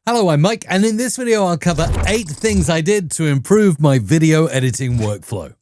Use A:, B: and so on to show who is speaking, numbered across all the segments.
A: Hello, I'm Mike, and in this video I'll cover 8 things I did to improve my video editing workflow.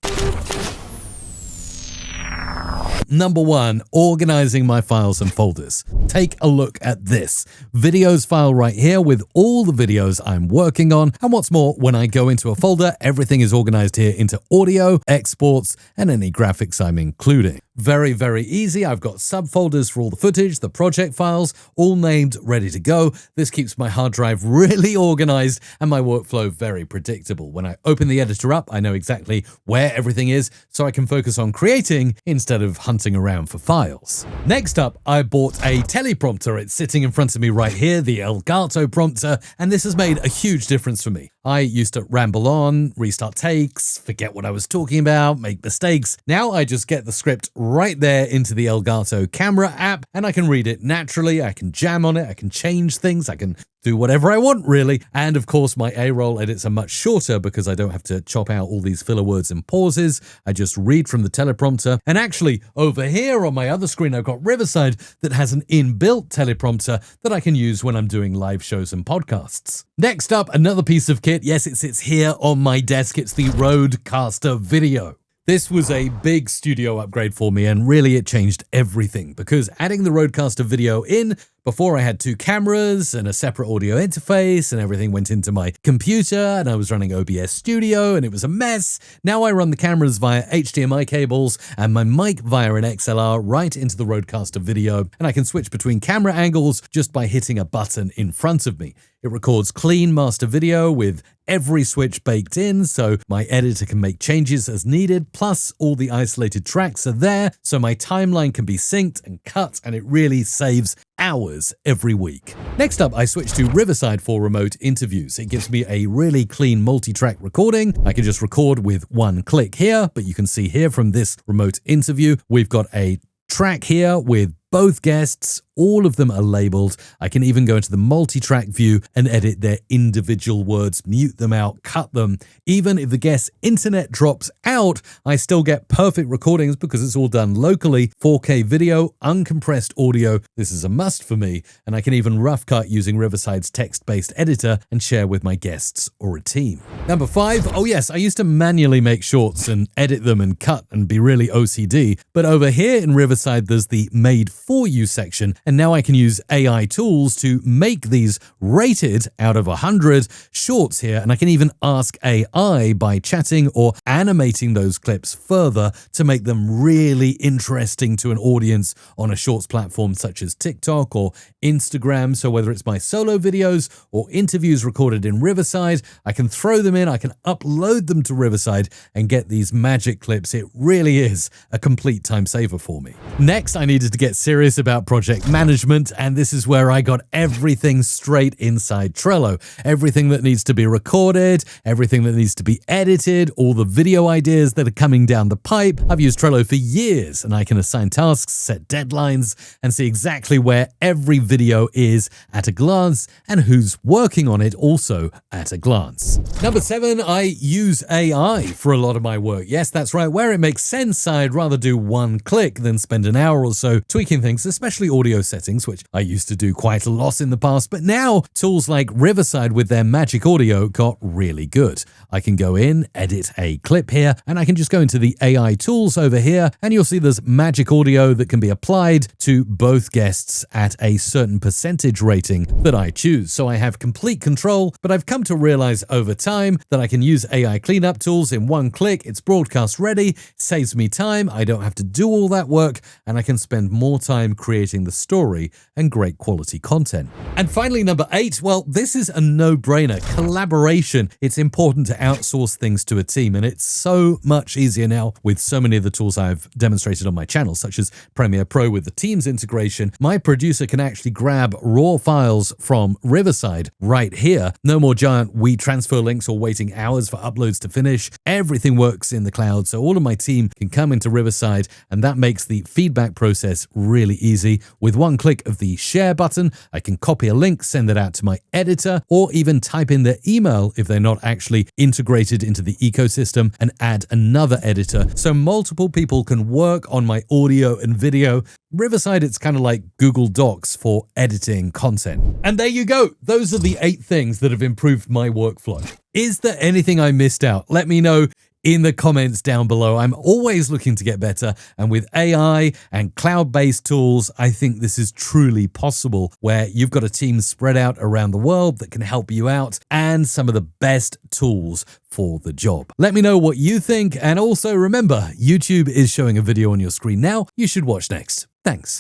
A: Number 1, organizing my files and folders. Take a look at this videos file right here with all the videos I'm working on. And what's more, when I go into a folder, everything is organized here into audio, exports, and any graphics I'm including. Very, very easy. I've got subfolders for all the footage, the project files, all named, ready to go. This keeps my hard drive really organized and my workflow very predictable. When I open the editor up, I know exactly where everything is, so I can focus on creating instead of hunting around for files. Next up, I bought a teleprompter. It's sitting in front of me right here, the Elgato prompter, and this has made a huge difference for me. I used to ramble on, restart takes, forget what I was talking about, make mistakes. Now I just get the script right there into the Elgato camera app and I can read it naturally. I can jam on it. I can change things. I can do whatever I want, really. And of course, my A-roll edits are much shorter because I don't have to chop out all these filler words and pauses. I just read from the teleprompter. And actually, over here on my other screen, I've got Riverside that has an inbuilt teleprompter that I can use when I'm doing live shows and podcasts. Next up, another piece of kit. Yes, it sits here on my desk. It's the Rodecaster Video. This was a big studio upgrade for me, and really it changed everything because adding the Rodecaster Video in, before I had 2 cameras and a separate audio interface and everything went into my computer and I was running OBS Studio and it was a mess. Now I run the cameras via HDMI cables and my mic via an XLR right into the Rodecaster Video, and I can switch between camera angles just by hitting a button in front of me. It records clean master video with every switch baked in, so my editor can make changes as needed, plus all the isolated tracks are there, so my timeline can be synced and cut, and it really saves hours every week. Next up, I switched to Riverside for remote interviews. It gives me a really clean multi-track recording. I can just record with one click here, but you can see here from this remote interview, we've got a track here with both guests. All of them are labeled. I can even go into the multi-track view and edit their individual words, mute them out, cut them. Even if the guest's internet drops out, I still get perfect recordings because it's all done locally. 4K video, uncompressed audio. This is a must for me. And I can even rough cut using Riverside's text-based editor and share with my guests or a team. Number 5, oh yes, I used to manually make shorts and edit them and cut and be really OCD. But over here in Riverside, there's the Made For You section. And now I can use AI tools to make these rated out of 100 shorts here. And I can even ask AI by chatting or animating those clips further to make them really interesting to an audience on a shorts platform such as TikTok or Instagram. So whether it's my solo videos or interviews recorded in Riverside, I can throw them in, I can upload them to Riverside and get these magic clips. It really is a complete time saver for me. Next, I needed to get serious about project management, and this is where I got everything straight inside Trello. Everything that needs to be recorded, everything that needs to be edited, all the video ideas that are coming down the pipe. I've used Trello for years, and I can assign tasks, set deadlines, and see exactly where every video is at a glance and who's working on it also at a glance. Number 7, I use AI for a lot of my work. Yes, that's right. Where it makes sense, I'd rather do one click than spend an hour or so tweaking things, especially audio settings, which I used to do quite a lot in the past, but now tools like Riverside with their magic audio got really good. I can go in, edit a clip here, and I can just go into the AI tools over here, and you'll see there's magic audio that can be applied to both guests at a certain percentage rating that I choose. So I have complete control, but I've come to realize over time that I can use AI cleanup tools in one click. It's broadcast ready, saves me time, I don't have to do all that work, and I can spend more time creating the story and great quality content. And finally, number 8, well, this is a no-brainer. Collaboration. It's important to outsource things to a team, and it's so much easier now with so many of the tools I've demonstrated on my channel, such as Premiere Pro with the Teams integration. My producer can actually grab raw files from Riverside right here. No more giant WeTransfer links or waiting hours for uploads to finish. Everything works in the cloud, so all of my team can come into Riverside, and that makes the feedback process really easy with With one click of the share button, I can copy a link, send it out to my editor, or even type in their email if they're not actually integrated into the ecosystem, and add another editor so multiple people can work on my audio and video. Riverside, it's kind of like Google Docs for editing content. And there you go. Those are the 8 things that have improved my workflow. Is there anything I missed out? Let me know in the comments down below. I'm always looking to get better, and with AI and cloud-based tools, I think this is truly possible, where you've got a team spread out around the world that can help you out, and some of the best tools for the job. Let me know what you think, and also remember, YouTube is showing a video on your screen now you should watch next. Thanks.